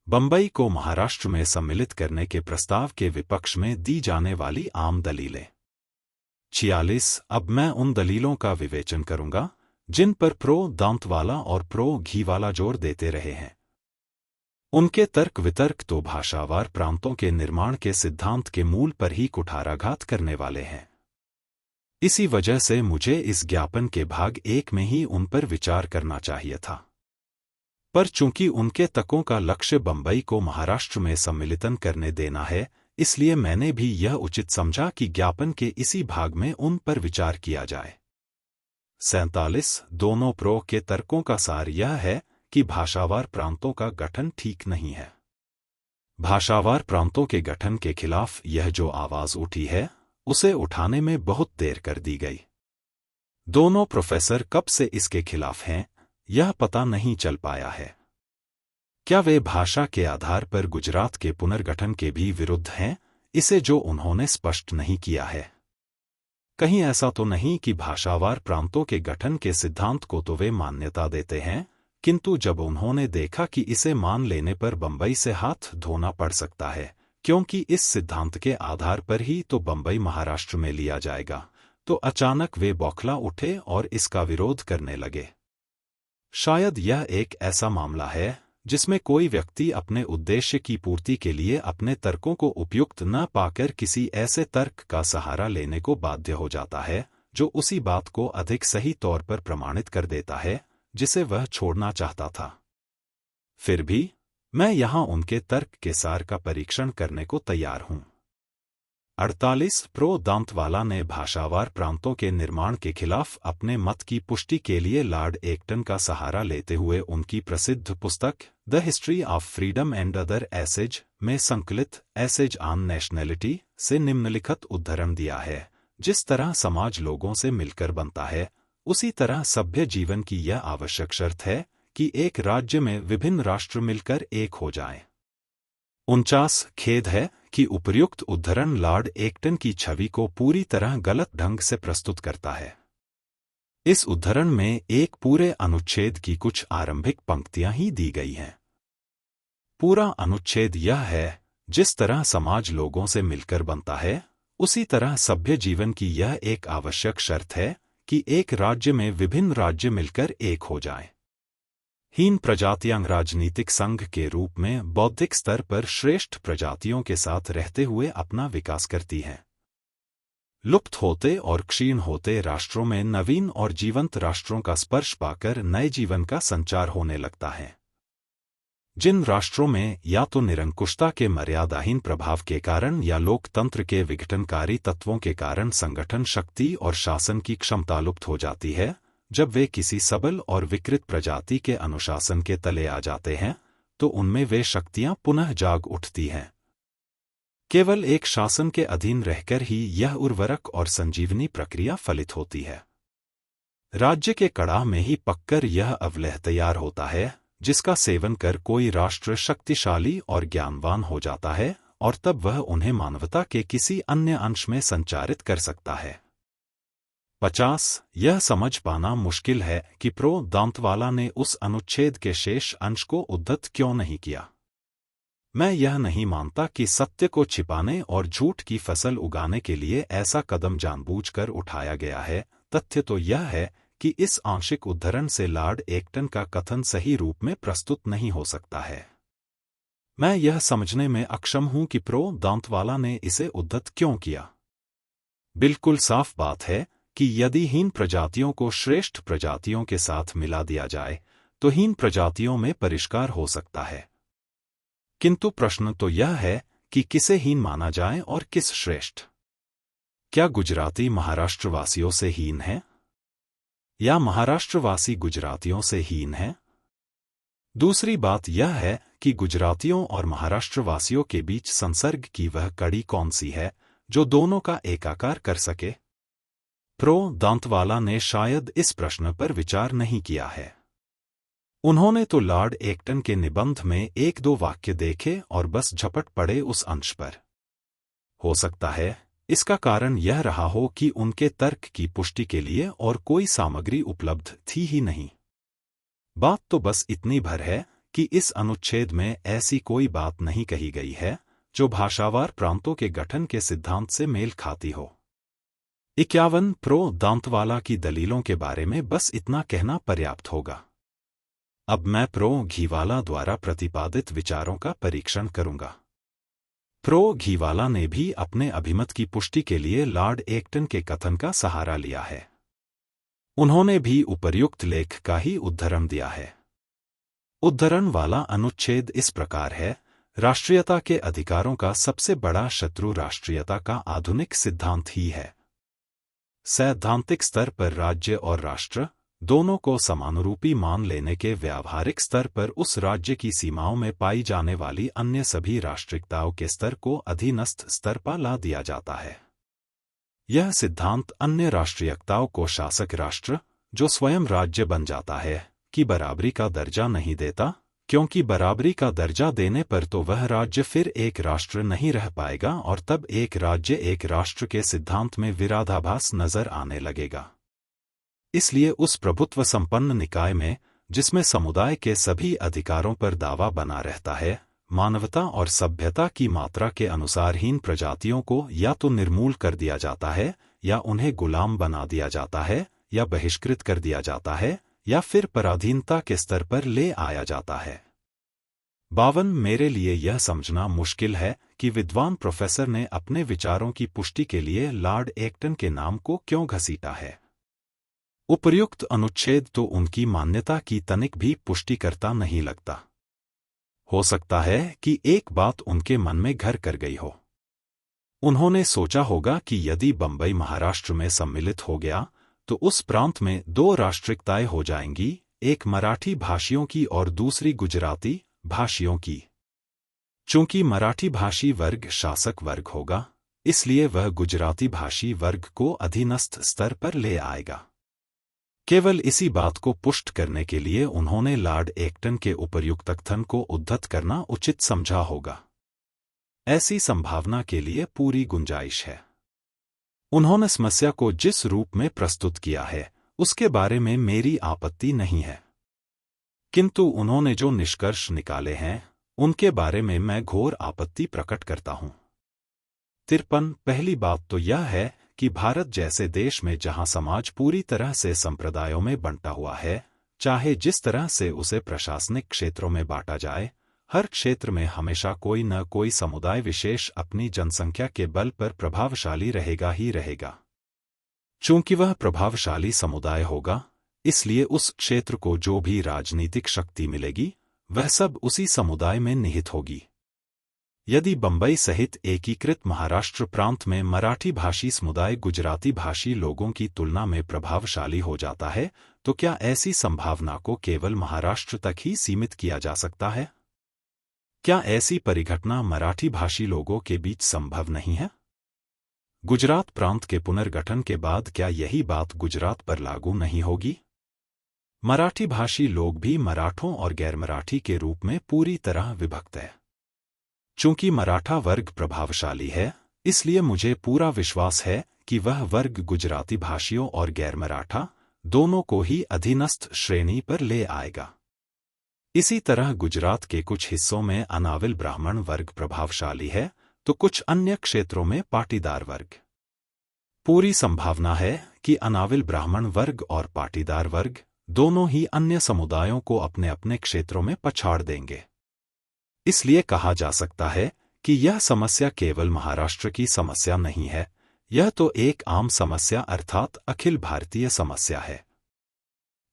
बंबई को महाराष्ट्र में सम्मिलित करने के प्रस्ताव के विपक्ष में दी जाने वाली आम दलीलें। 46। अब मैं उन दलीलों का विवेचन करूंगा जिन पर प्रो दांतवाला और प्रो घीवाला जोर देते रहे हैं। उनके तर्क वितर्क तो भाषावार प्रांतों के निर्माण के सिद्धांत के मूल पर ही कुठाराघात करने वाले हैं। इसी वजह से मुझे इस ज्ञापन के भाग 1 में ही उन पर विचार करना चाहिए था, पर चूंकि उनके तकों का लक्ष्य बंबई को महाराष्ट्र में सम्मिलितन करने देना है, इसलिए मैंने भी यह उचित समझा कि ज्ञापन के इसी भाग में उन पर विचार किया जाए। 47। दोनों प्रो के तर्कों का सार यह है कि भाषावार प्रांतों का गठन ठीक नहीं है। भाषावार प्रांतों के गठन के खिलाफ यह जो आवाज उठी है, उसे उठाने में बहुत देर कर दी गई। दोनों प्रोफेसर कब से इसके खिलाफ हैं, यह पता नहीं चल पाया है। क्या वे भाषा के आधार पर गुजरात के पुनर्गठन के भी विरुद्ध हैं, इसे जो उन्होंने स्पष्ट नहीं किया है। कहीं ऐसा तो नहीं कि भाषावार प्रांतों के गठन के सिद्धांत को तो वे मान्यता देते हैं, किंतु जब उन्होंने देखा कि इसे मान लेने पर बंबई से हाथ धोना पड़ सकता है, क्योंकि इस सिद्धांत के आधार पर ही तो बंबई महाराष्ट्र में लिया जाएगा, तो अचानक वे बौखला उठे और इसका विरोध करने लगे। शायद यह एक ऐसा मामला है जिसमें कोई व्यक्ति अपने उद्देश्य की पूर्ति के लिए अपने तर्कों को उपयुक्त न पाकर किसी ऐसे तर्क का सहारा लेने को बाध्य हो जाता है जो उसी बात को अधिक सही तौर पर प्रमाणित कर देता है जिसे वह छोड़ना चाहता था। फिर भी मैं यहां उनके तर्क के सार का परीक्षण करने को तैयार हूं। 48। प्रो दांतवाला ने भाषावार प्रांतों के निर्माण के खिलाफ अपने मत की पुष्टि के लिए लॉर्ड एक्टन का सहारा लेते हुए उनकी प्रसिद्ध पुस्तक the history of freedom and other essays में संकलित एसेज ऑन नेशनैलिटी से निम्नलिखित उद्धरण दिया है। जिस तरह समाज लोगों से मिलकर बनता है, उसी तरह सभ्य जीवन की यह आवश्यक शर्त है कि एक राज्य में विभिन्न राष्ट्र मिलकर एक हो जाएं। 49। खेद है कि उपर्युक्त उद्धरण लॉर्ड एक्टन की छवि को पूरी तरह गलत ढंग से प्रस्तुत करता है। इस उद्धरण में एक पूरे अनुच्छेद की कुछ आरंभिक पंक्तियां ही दी गई हैं। पूरा अनुच्छेद यह है, जिस तरह समाज लोगों से मिलकर बनता है, उसी तरह सभ्य जीवन की यह एक आवश्यक शर्त है कि एक राज्य में विभिन्न राज्य मिलकर एक हो जाएं। हीन प्रजातियां राजनीतिक संघ के रूप में बौद्धिक स्तर पर श्रेष्ठ प्रजातियों के साथ रहते हुए अपना विकास करती हैं। लुप्त होते और क्षीण होते राष्ट्रों में नवीन और जीवंत राष्ट्रों का स्पर्श पाकर नए जीवन का संचार होने लगता है। जिन राष्ट्रों में या तो निरंकुशता के मर्यादाहीन प्रभाव के कारण या लोकतंत्र के विघटनकारी तत्वों के कारण संगठन शक्ति और शासन की क्षमता लुप्त हो जाती है, जब वे किसी सबल और विकृत प्रजाति के अनुशासन के तले आ जाते हैं, तो उनमें वे शक्तियां पुनः जाग उठती हैं। केवल एक शासन के अधीन रहकर ही यह उर्वरक और संजीवनी प्रक्रिया फलित होती है। राज्य के कड़ाह में ही पककर यह अवलेह तैयार होता है, जिसका सेवन कर कोई राष्ट्र शक्तिशाली और ज्ञानवान हो जाता है, और तब वह उन्हें मानवता के किसी अन्य अंश में संचारित कर सकता है। 50। यह समझ पाना मुश्किल है कि प्रो दांतवाला ने उस अनुच्छेद के शेष अंश को उद्धत क्यों नहीं किया। मैं यह नहीं मानता कि सत्य को छिपाने और झूठ की फसल उगाने के लिए ऐसा कदम जानबूझकर उठाया गया है। तथ्य तो यह है कि इस आंशिक उद्धरण से लॉर्ड एक्टन का कथन सही रूप में प्रस्तुत नहीं हो सकता है। मैं यह समझने में अक्षम हूं कि प्रो दांतवाला ने इसे उद्धत क्यों किया। बिल्कुल साफ बात है कि यदि हीन प्रजातियों को श्रेष्ठ प्रजातियों के साथ मिला दिया जाए, तो हीन प्रजातियों में परिष्कार हो सकता है। किंतु प्रश्न तो यह है कि किसे हीन माना जाए और किस श्रेष्ठ। क्या गुजराती महाराष्ट्रवासियों से हीन है, या महाराष्ट्रवासी गुजरातियों से हीन है? दूसरी बात यह है कि गुजरातियों और महाराष्ट्रवासियों के बीच संसर्ग की वह कड़ी कौन सी है जो दोनों का एकाकार कर सके। प्रो दांतवाला ने शायद इस प्रश्न पर विचार नहीं किया है। उन्होंने तो लॉर्ड एक्टन के निबंध में 1-2 वाक्य देखे और बस झपट पड़े उस अंश पर। हो सकता है इसका कारण यह रहा हो कि उनके तर्क की पुष्टि के लिए और कोई सामग्री उपलब्ध थी ही नहीं। बात तो बस इतनी भर है कि इस अनुच्छेद में ऐसी कोई बात नहीं कही गई है जो भाषावार प्रांतों के गठन के सिद्धांत से मेल खाती हो। 51 प्रो दांतवाला की दलीलों के बारे में बस इतना कहना पर्याप्त होगा। अब मैं प्रो घीवाला द्वारा प्रतिपादित विचारों का परीक्षण करूंगा। प्रो घीवाला ने भी अपने अभिमत की पुष्टि के लिए लॉर्ड एक्टन के कथन का सहारा लिया है। उन्होंने भी उपर्युक्त लेख का ही उद्धरण दिया है। उद्धरण वाला अनुच्छेद इस प्रकार है: राष्ट्रीयता के अधिकारों का सबसे बड़ा शत्रु राष्ट्रीयता का आधुनिक सिद्धांत ही है। सैद्धांतिक स्तर पर राज्य और राष्ट्र दोनों को समानुरूपी मान लेने के व्यावहारिक स्तर पर उस राज्य की सीमाओं में पाई जाने वाली अन्य सभी राष्ट्रिकताओं के स्तर को अधीनस्थ स्तर पर ला दिया जाता है। यह सिद्धांत अन्य राष्ट्रीयताओं को शासक राष्ट्र, जो स्वयं राज्य बन जाता है, की बराबरी का दर्जा नहीं देता, क्योंकि बराबरी का दर्जा देने पर तो वह राज्य फिर एक राष्ट्र नहीं रह पाएगा और तब एक राज्य एक राष्ट्र के सिद्धांत में विरोधाभास नजर आने लगेगा। इसलिए उस प्रभुत्व संपन्न निकाय में, जिसमें समुदाय के सभी अधिकारों पर दावा बना रहता है, मानवता और सभ्यता की मात्रा के अनुसारहीन प्रजातियों को या तो निर्मूल कर दिया जाता है, या उन्हें गुलाम बना दिया जाता है, या बहिष्कृत कर दिया जाता है, या फिर पराधीनता के स्तर पर ले आया जाता है। 52 मेरे लिए यह समझना मुश्किल है कि विद्वान प्रोफेसर ने अपने विचारों की पुष्टि के लिए लॉर्ड एक्टन के नाम को क्यों घसीटा है। उपर्युक्त अनुच्छेद तो उनकी मान्यता की तनिक भी पुष्टि करता नहीं लगता। हो सकता है कि एक बात उनके मन में घर कर गई हो। उन्होंने सोचा होगा कि यदि बंबई महाराष्ट्र में सम्मिलित हो गया तो उस प्रांत में 2 राष्ट्रिकताएं हो जाएंगी, एक मराठी भाषियों की और दूसरी गुजराती भाषियों की। चूंकि मराठी भाषी वर्ग शासक वर्ग होगा, इसलिए वह गुजराती भाषी वर्ग को अधीनस्थ स्तर पर ले आएगा। केवल इसी बात को पुष्ट करने के लिए उन्होंने लॉर्ड एक्टन के उपर्युक्त कथन को उद्धत करना उचित समझा होगा। ऐसी संभावना के लिए पूरी गुंजाइश है। उन्होंने समस्या को जिस रूप में प्रस्तुत किया है उसके बारे में मेरी आपत्ति नहीं है, किंतु उन्होंने जो निष्कर्ष निकाले हैं उनके बारे में मैं घोर आपत्ति प्रकट करता हूं। 53 पहली बात तो यह है कि भारत जैसे देश में जहां समाज पूरी तरह से संप्रदायों में बंटा हुआ है, चाहे जिस तरह से उसे प्रशासनिक क्षेत्रों में बांटा जाए, हर क्षेत्र में हमेशा कोई न कोई समुदाय विशेष अपनी जनसंख्या के बल पर प्रभावशाली रहेगा ही रहेगा। चूंकि वह प्रभावशाली समुदाय होगा, इसलिए उस क्षेत्र को जो भी राजनीतिक शक्ति मिलेगी वह सब उसी समुदाय में निहित होगी। यदि बंबई सहित एकीकृत महाराष्ट्र प्रांत में मराठी भाषी समुदाय गुजराती भाषी लोगों की तुलना में प्रभावशाली हो जाता है, तो क्या ऐसी संभावना को केवल महाराष्ट्र तक ही सीमित किया जा सकता है? क्या ऐसी परिघटना मराठी भाषी लोगों के बीच संभव नहीं है? गुजरात प्रांत के पुनर्गठन के बाद क्या यही बात गुजरात पर लागू नहीं होगी? मराठी भाषी लोग भी मराठों और गैर मराठी के रूप में पूरी तरह विभक्त है। चूंकि मराठा वर्ग प्रभावशाली है, इसलिए मुझे पूरा विश्वास है कि वह वर्ग गुजराती भाषियों और गैर मराठा दोनों को ही अधीनस्थ श्रेणी पर ले आएगा। इसी तरह गुजरात के कुछ हिस्सों में अनाविल ब्राह्मण वर्ग प्रभावशाली है, तो कुछ अन्य क्षेत्रों में पाटीदार वर्ग। पूरी संभावना है कि अनाविल ब्राह्मण वर्ग और पाटीदार वर्ग दोनों ही अन्य समुदायों को अपने अपने क्षेत्रों में पछाड़ देंगे। इसलिए कहा जा सकता है कि यह समस्या केवल महाराष्ट्र की समस्या नहीं है, यह तो एक आम समस्या अर्थात अखिल भारतीय समस्या है।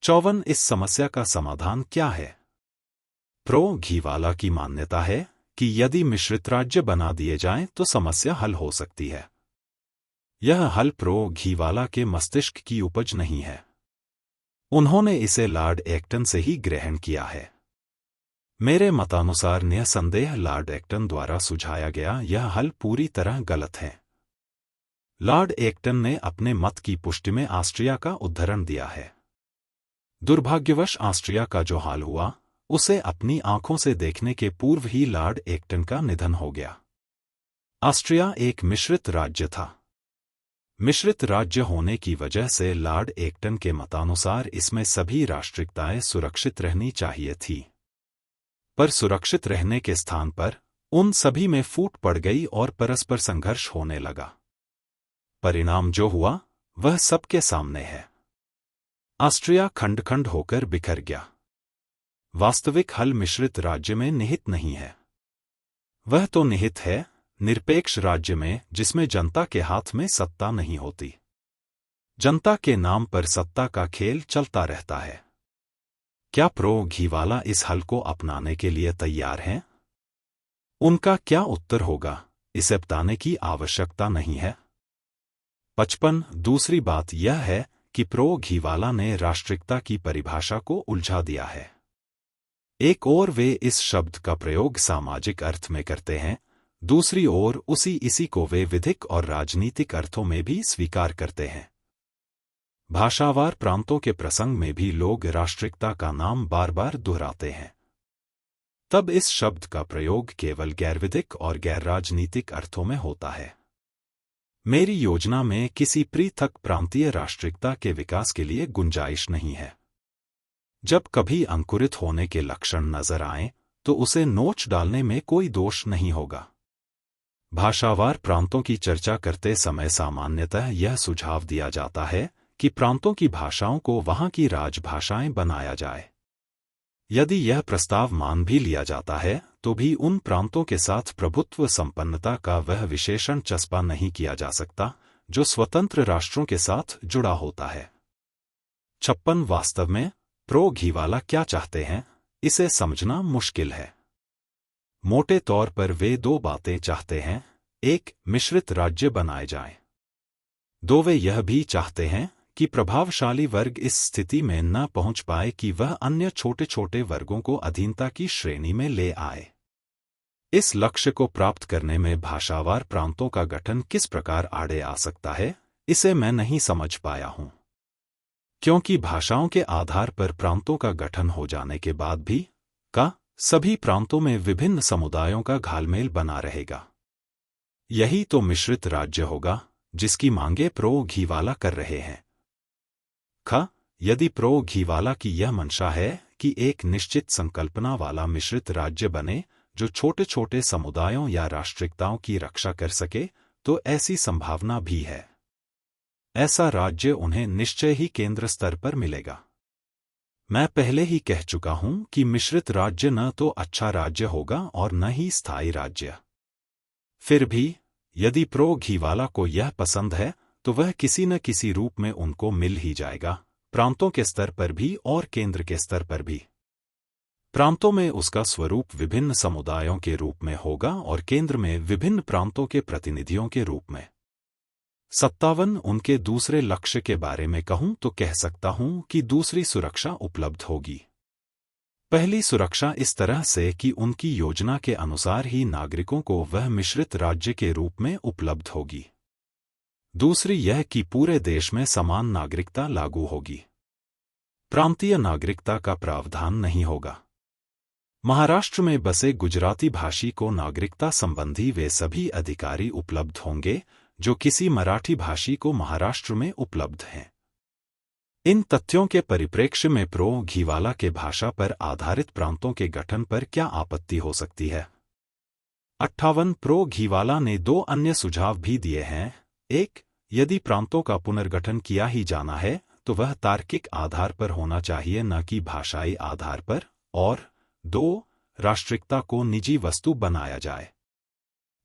54 इस समस्या का समाधान क्या है? प्रो घीवाला की मान्यता है कि यदि मिश्रित राज्य बना दिए जाएं तो समस्या हल हो सकती है। यह हल प्रो घीवाला के मस्तिष्क की उपज नहीं है। उन्होंने इसे लॉर्ड एक्टन से ही ग्रहण किया है। मेरे मतानुसार निसंदेह लॉर्ड एक्टन द्वारा सुझाया गया यह हल पूरी तरह गलत है। लॉर्ड एक्टन ने अपने मत की पुष्टि में ऑस्ट्रिया का उद्धरण दिया है। दुर्भाग्यवश ऑस्ट्रिया का जो हाल हुआ, उसे अपनी आंखों से देखने के पूर्व ही लॉर्ड एक्टन का निधन हो गया। ऑस्ट्रिया एक मिश्रित राज्य था। मिश्रित राज्य होने की वजह से लॉर्ड एक्टन के मतानुसार इसमें सभी राष्ट्रिकताएं सुरक्षित रहनी चाहिए थी। पर सुरक्षित रहने के स्थान पर उन सभी में फूट पड़ गई और परस्पर संघर्ष होने लगा। परिणाम जो हुआ वह सबके सामने है। ऑस्ट्रिया खंड खंड होकर बिखर गया। वास्तविक हल मिश्रित राज्य में निहित नहीं है। वह तो निहित है निरपेक्ष राज्य में, जिसमें जनता के हाथ में सत्ता नहीं होती। जनता के नाम पर सत्ता का खेल चलता रहता है। क्या प्रो घीवाला इस हल को अपनाने के लिए तैयार हैं? उनका क्या उत्तर होगा, इसे बताने की आवश्यकता नहीं है। 55 दूसरी बात यह है कि प्रो घीवाला ने राष्ट्रिकता की परिभाषा को उलझा दिया है। एक ओर वे इस शब्द का प्रयोग सामाजिक अर्थ में करते हैं, दूसरी ओर इसी को वे विधिक और राजनीतिक अर्थों में भी स्वीकार करते हैं। भाषावार प्रांतों के प्रसंग में भी लोग राष्ट्रिकता का नाम बार बार दोहराते हैं। तब इस शब्द का प्रयोग केवल गैरविधिक और गैर राजनीतिक अर्थों में होता है। मेरी योजना में किसी पृथक प्रांतीय राष्ट्रिकता के विकास के लिए गुंजाइश नहीं है। जब कभी अंकुरित होने के लक्षण नजर आएं, तो उसे नोच डालने में कोई दोष नहीं होगा। भाषावार प्रांतों की चर्चा करते समय सामान्यतः यह सुझाव दिया जाता है कि प्रांतों की भाषाओं को वहां की राजभाषाएं बनाया जाए। यदि यह प्रस्ताव मान भी लिया जाता है, तो भी उन प्रांतों के साथ प्रभुत्व संपन्नता का वह विशेषण चस्पा नहीं किया जा सकता जो स्वतंत्र राष्ट्रों के साथ जुड़ा होता है। 56 वास्तव में प्रो घीवाला क्या चाहते हैं, इसे समझना मुश्किल है। मोटे तौर पर वे दो बातें चाहते हैं। एक, मिश्रित राज्य बनाए जाएं। दो, वे यह भी चाहते हैं कि प्रभावशाली वर्ग इस स्थिति में न पहुंच पाए कि वह अन्य छोटे छोटे वर्गों को अधीनता की श्रेणी में ले आए। इस लक्ष्य को प्राप्त करने में भाषावार प्रांतों का गठन किस प्रकार आड़े आ सकता है, इसे मैं नहीं समझ पाया हूं। क्योंकि भाषाओं के आधार पर प्रांतों का गठन हो जाने के बाद भी सभी प्रांतों में विभिन्न समुदायों का घालमेल बना रहेगा। यही तो मिश्रित राज्य होगा जिसकी मांगे प्रो घीवाला कर रहे हैं। यदि प्रो घीवाला की यह मंशा है कि एक निश्चित संकल्पना वाला मिश्रित राज्य बने जो छोटे छोटे समुदायों या राष्ट्रिकताओं की रक्षा कर सके, तो ऐसी संभावना भी है। ऐसा राज्य उन्हें निश्चय ही केंद्र स्तर पर मिलेगा। मैं पहले ही कह चुका हूं कि मिश्रित राज्य न तो अच्छा राज्य होगा और न ही स्थायी राज्य। फिर भी यदि प्रो घीवाला को यह पसंद है, तो वह किसी न किसी रूप में उनको मिल ही जाएगा, प्रांतों के स्तर पर भी और केंद्र के स्तर पर भी। प्रांतों में उसका स्वरूप विभिन्न समुदायों के रूप में होगा और केंद्र में विभिन्न प्रांतों के प्रतिनिधियों के रूप में। 57 उनके दूसरे लक्ष्य के बारे में कहूं तो कह सकता हूं कि दूसरी सुरक्षा उपलब्ध होगी। पहली सुरक्षा इस तरह से कि उनकी योजना के अनुसार ही नागरिकों को वह मिश्रित राज्य के रूप में उपलब्ध होगी। दूसरी यह कि पूरे देश में समान नागरिकता लागू होगी। प्रांतीय नागरिकता का प्रावधान नहीं होगा। महाराष्ट्र में बसे गुजराती भाषी को नागरिकता संबंधी वे सभी अधिकारी उपलब्ध होंगे जो किसी मराठी भाषी को महाराष्ट्र में उपलब्ध हैं। इन तथ्यों के परिप्रेक्ष्य में प्रो घीवाला के भाषा पर आधारित प्रांतों के गठन पर क्या आपत्ति हो सकती है? 58 प्रो घीवाला ने दो अन्य सुझाव भी दिए हैं। एक, यदि प्रांतों का पुनर्गठन किया ही जाना है तो वह तार्किक आधार पर होना चाहिए, न कि भाषाई आधार पर। और 2, राष्ट्रिकता को निजी वस्तु बनाया जाए।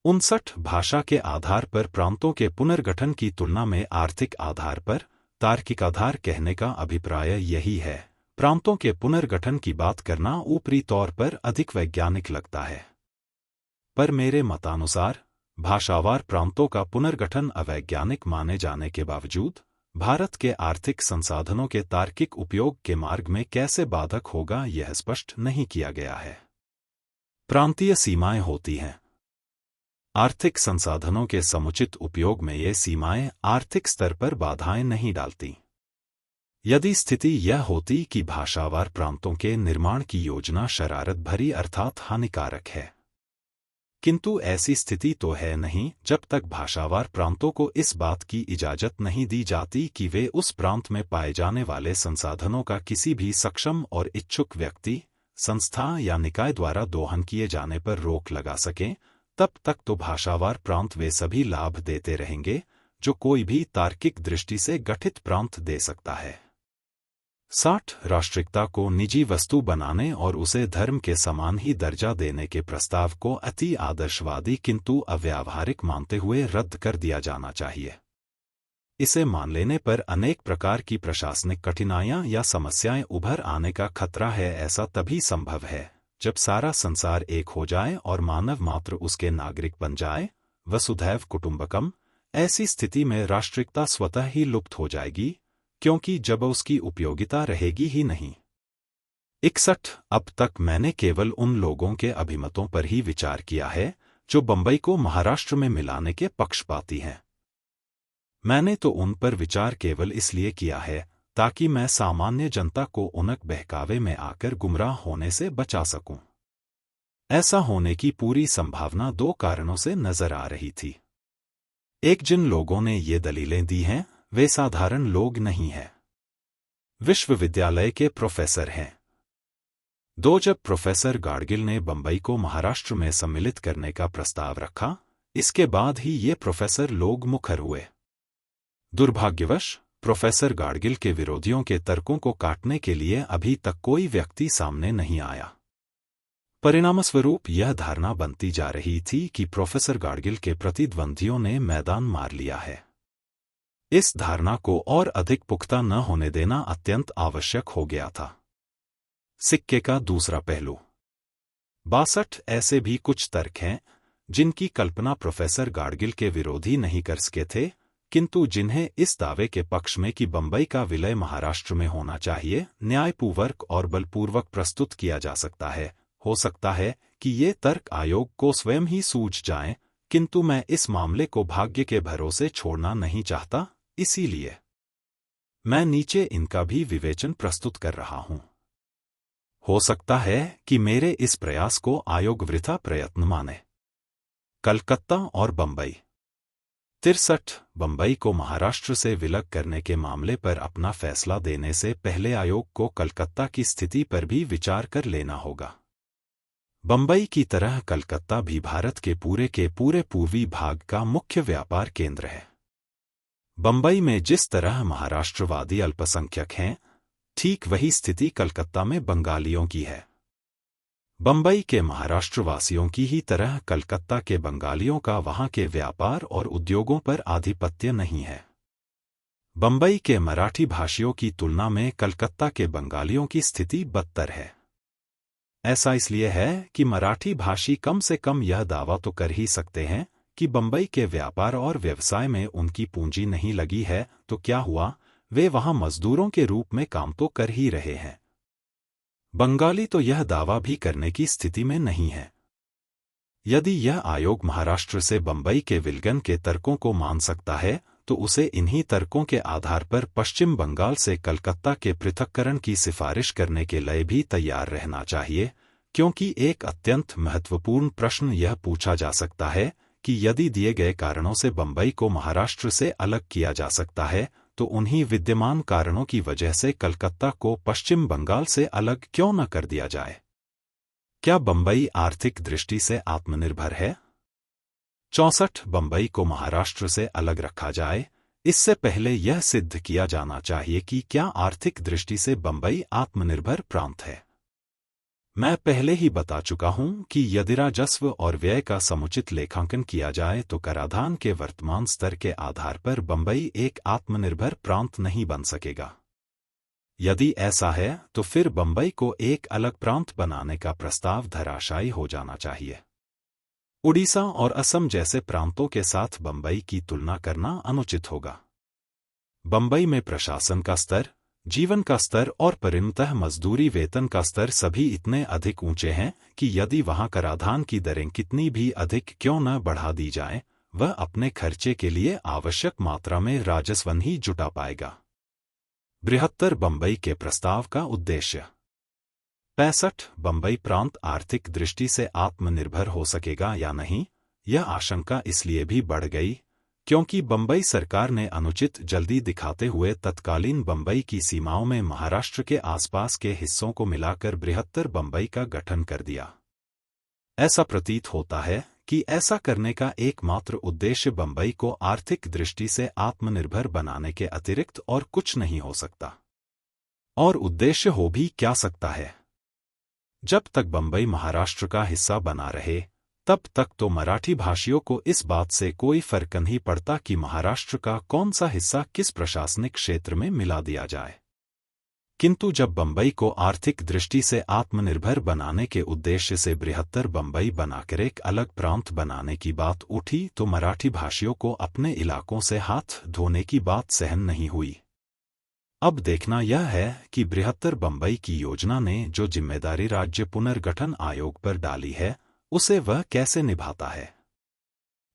59 भाषा के आधार पर प्रांतों के पुनर्गठन की तुलना में आर्थिक आधार पर तार्किक आधार कहने का अभिप्राय यही है। प्रांतों के पुनर्गठन की बात करना ऊपरी तौर पर अधिक वैज्ञानिक लगता है, पर मेरे मतानुसार भाषावार प्रांतों का पुनर्गठन अवैज्ञानिक माने जाने के बावजूद भारत के आर्थिक संसाधनों के तार्किक उपयोग के मार्ग में कैसे बाधक होगा, यह स्पष्ट नहीं किया गया है। प्रांतीय सीमाएं होती हैं। आर्थिक संसाधनों के समुचित उपयोग में ये सीमाएं आर्थिक स्तर पर बाधाएं नहीं डालती। यदि स्थिति यह होती कि भाषावार प्रांतों के निर्माण की योजना शरारत भरी अर्थात हानिकारक है, किंतु ऐसी स्थिति तो है नहीं जब तक भाषावार प्रांतों को इस बात की इजाजत नहीं दी जाती कि वे उस प्रांत में पाए जाने वाले संसाधनों का किसी भी सक्षम और इच्छुक व्यक्ति, संस्था या निकाय द्वारा दोहन किए जाने पर रोक लगा सकें, तब तक तो भाषावार प्रांत वे सभी लाभ देते रहेंगे जो कोई भी तार्किक दृष्टि से गठित प्रांत दे सकता है। 60 राष्ट्रिकता को निजी वस्तु बनाने और उसे धर्म के समान ही दर्जा देने के प्रस्ताव को अति आदर्शवादी किंतु अव्यावहारिक मानते हुए रद्द कर दिया जाना चाहिए। इसे मान लेने पर अनेक प्रकार की प्रशासनिक कठिनाइयां या समस्याएं उभर आने का खतरा है। ऐसा तभी संभव है जब सारा संसार एक हो जाए और मानव मात्र उसके नागरिक बन जाए, वसुधैव कुटुंबकम। ऐसी स्थिति में राष्ट्रिकता स्वतः ही लुप्त हो जाएगी, क्योंकि जब उसकी उपयोगिता रहेगी ही नहीं। 61 अब तक मैंने केवल उन लोगों के अभिमतों पर ही विचार किया है जो बंबई को महाराष्ट्र में मिलाने के पक्षपाती हैं। मैंने तो उन पर विचार केवल इसलिए किया है ताकि मैं सामान्य जनता को उनक बहकावे में आकर गुमराह होने से बचा सकूं। ऐसा होने की पूरी संभावना 2 कारणों से नजर आ रही थी। एक, जिन लोगों ने ये दलीलें दी हैं वे साधारण लोग नहीं हैं, विश्वविद्यालय के प्रोफेसर हैं। 2, जब प्रोफेसर गाडगिल ने बंबई को महाराष्ट्र में सम्मिलित करने का प्रस्ताव रखा, इसके बाद ही ये प्रोफेसर लोग मुखर हुए। दुर्भाग्यवश प्रोफेसर गाडगिल के विरोधियों के तर्कों को काटने के लिए अभी तक कोई व्यक्ति सामने नहीं आया। परिणामस्वरूप यह धारणा बनती जा रही थी कि प्रोफेसर गाडगिल के प्रतिद्वंदियों ने मैदान मार लिया है। इस धारणा को और अधिक पुख्ता न होने देना अत्यंत आवश्यक हो गया था। सिक्के का दूसरा पहलू। 62 ऐसे भी कुछ तर्क हैं जिनकी कल्पना प्रोफेसर गाडगिल के विरोधी नहीं कर सके थे, किंतु जिन्हें इस दावे के पक्ष में कि बंबई का विलय महाराष्ट्र में होना चाहिए न्यायपूर्वक और बलपूर्वक प्रस्तुत किया जा सकता है। हो सकता है कि ये तर्क आयोग को स्वयं ही सूझ जाएं, किंतु मैं इस मामले को भाग्य के भरोसे छोड़ना नहीं चाहता, इसीलिए मैं नीचे इनका भी विवेचन प्रस्तुत कर रहा हूं। हो सकता है कि मेरे इस प्रयास को आयोग वृथा प्रयत्न माने। कलकत्ता और बंबई। 63 बंबई को महाराष्ट्र से विलग करने के मामले पर अपना फैसला देने से पहले आयोग को कलकत्ता की स्थिति पर भी विचार कर लेना होगा। बंबई की तरह कलकत्ता भी भारत के पूरे पूर्वी भाग का मुख्य व्यापार केंद्र है। बंबई में जिस तरह महाराष्ट्रवादी अल्पसंख्यक हैं, ठीक वही स्थिति कलकत्ता में बंगालियों की है। बंबई के महाराष्ट्रवासियों की ही तरह कलकत्ता के बंगालियों का वहां के व्यापार और उद्योगों पर आधिपत्य नहीं है। बंबई के मराठी भाषियों की तुलना में कलकत्ता के बंगालियों की स्थिति बदतर है। ऐसा इसलिए है कि मराठी भाषी कम से कम यह दावा तो कर ही सकते हैं कि बंबई के व्यापार और व्यवसाय में उनकी पूंजी नहीं लगी है, तो क्या हुआ, वे वहां मजदूरों के रूप में काम तो कर ही रहे हैं। बंगाली तो यह दावा भी करने की स्थिति में नहीं है। यदि यह आयोग महाराष्ट्र से बंबई के विलगन के तर्कों को मान सकता है, तो उसे इन्हीं तर्कों के आधार पर पश्चिम बंगाल से कलकत्ता के पृथक्करण की सिफारिश करने के लिए भी तैयार रहना चाहिए, क्योंकि एक अत्यंत महत्वपूर्ण प्रश्न यह पूछा जा सकता है कि यदि दिए गए कारणों से बंबई को महाराष्ट्र से अलग किया जा सकता है, तो उन्हीं विद्यमान कारणों की वजह से कलकत्ता को पश्चिम बंगाल से अलग क्यों न कर दिया जाए। क्या बंबई आर्थिक दृष्टि से आत्मनिर्भर है? 64 बंबई को महाराष्ट्र से अलग रखा जाए, इससे पहले यह सिद्ध किया जाना चाहिए कि क्या आर्थिक दृष्टि से बंबई आत्मनिर्भर प्रांत है। मैं पहले ही बता चुका हूं कि यदि राजस्व और व्यय का समुचित लेखांकन किया जाए तो कराधान के वर्तमान स्तर के आधार पर बंबई एक आत्मनिर्भर प्रांत नहीं बन सकेगा। यदि ऐसा है तो फिर बंबई को एक अलग प्रांत बनाने का प्रस्ताव धराशायी हो जाना चाहिए। उड़ीसा और असम जैसे प्रांतों के साथ बंबई की तुलना करना अनुचित होगा। बंबई में प्रशासन का स्तर, जीवन का स्तर और परिणतः मजदूरी वेतन का स्तर सभी इतने अधिक ऊंचे हैं कि यदि वहां कराधान की दरें कितनी भी अधिक क्यों न बढ़ा दी जाएं, वह अपने खर्चे के लिए आवश्यक मात्रा में राजस्व ही जुटा पाएगा। बृहत्तर बंबई के प्रस्ताव का उद्देश्य। 65 बंबई प्रांत आर्थिक दृष्टि से आत्मनिर्भर हो सकेगा या नहीं, यह आशंका इसलिए भी बढ़ गई क्योंकि बंबई सरकार ने अनुचित जल्दी दिखाते हुए तत्कालीन बंबई की सीमाओं में महाराष्ट्र के आसपास के हिस्सों को मिलाकर बृहत्तर बंबई का गठन कर दिया। ऐसा प्रतीत होता है कि ऐसा करने का एकमात्र उद्देश्य बंबई को आर्थिक दृष्टि से आत्मनिर्भर बनाने के अतिरिक्त और कुछ नहीं हो सकता। और उद्देश्य हो भी क्या सकता है? जब तक बंबई महाराष्ट्र का हिस्सा बना रहे, तब तक तो मराठी भाषियों को इस बात से कोई फर्क नहीं पड़ता कि महाराष्ट्र का कौन सा हिस्सा किस प्रशासनिक क्षेत्र में मिला दिया जाए। किंतु जब बंबई को आर्थिक दृष्टि से आत्मनिर्भर बनाने के उद्देश्य से बृहत्तर बंबई बनाकर एक अलग प्रांत बनाने की बात उठी, तो मराठी भाषियों को अपने इलाकों से हाथ धोने की बात सहन नहीं हुई। अब देखना यह है कि बृहत्तर बंबई की योजना ने जो जिम्मेदारी राज्य पुनर्गठन आयोग पर डाली है, उसे वह कैसे निभाता है?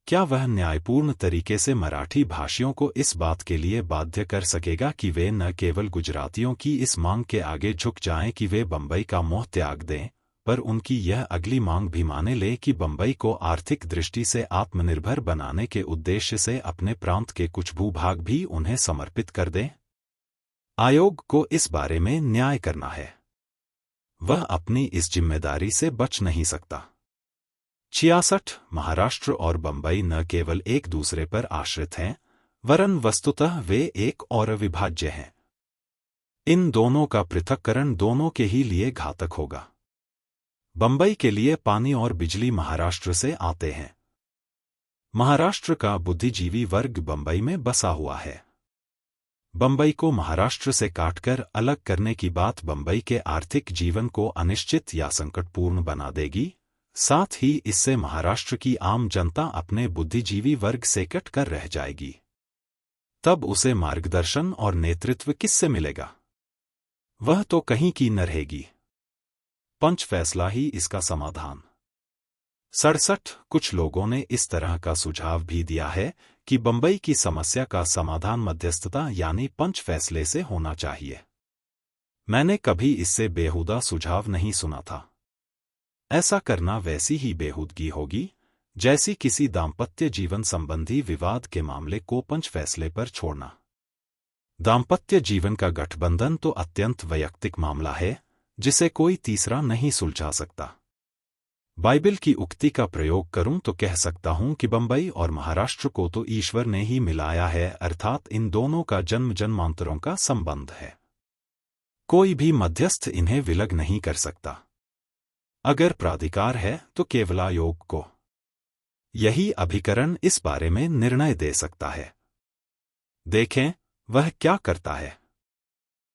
क्या वह न्यायपूर्ण तरीके से मराठी भाषियों को इस बात के लिए बाध्य कर सकेगा कि वे न केवल गुजरातियों की इस मांग के आगे झुक जाएं कि वे बंबई का मोह त्याग दें, पर उनकी यह अगली मांग भी माने ले कि बंबई को आर्थिक दृष्टि से आत्मनिर्भर बनाने के उद्देश्य से अपने प्रांत के कुछ भूभाग भी उन्हें समर्पित कर दें? आयोग को इस बारे में न्याय करना है। वह अपनी इस जिम्मेदारी से बच नहीं सकता। 66 महाराष्ट्र और बंबई न केवल एक दूसरे पर आश्रित हैं, वरन वस्तुतः वे एक और अविभाज्य हैं। इन दोनों का पृथक्करण दोनों के ही लिए घातक होगा। बंबई के लिए पानी और बिजली महाराष्ट्र से आते हैं। महाराष्ट्र का बुद्धिजीवी वर्ग बंबई में बसा हुआ है। बंबई को महाराष्ट्र से काटकर अलग करने की बात बंबई के आर्थिक जीवन को अनिश्चित या संकटपूर्ण बना देगी। साथ ही इससे महाराष्ट्र की आम जनता अपने बुद्धिजीवी वर्ग से कट कर रह जाएगी। तब उसे मार्गदर्शन और नेतृत्व किससे मिलेगा? वह तो कहीं की न रहेगी। पंच फैसला ही इसका समाधान। 67 कुछ लोगों ने इस तरह का सुझाव भी दिया है कि बंबई की समस्या का समाधान मध्यस्थता यानी पंच फैसले से होना चाहिए। मैंने कभी इससे बेहुदा सुझाव नहीं सुना था। ऐसा करना वैसी ही बेहूदगी होगी जैसी किसी दाम्पत्य जीवन संबंधी विवाद के मामले को पंच फैसले पर छोड़ना। दाम्पत्य जीवन का गठबंधन तो अत्यंत वैयक्तिक मामला है जिसे कोई तीसरा नहीं सुलझा सकता। बाइबल की उक्ति का प्रयोग करूं तो कह सकता हूं कि बंबई और महाराष्ट्र को तो ईश्वर ने ही मिलाया है, अर्थात इन दोनों का जन्म जन्मांतरों का संबंध है। कोई भी मध्यस्थ इन्हें विलग नहीं कर सकता। अगर प्राधिकार है तो केवल आयोग को। यही अभिकरण इस बारे में निर्णय दे सकता है। देखें वह क्या करता है।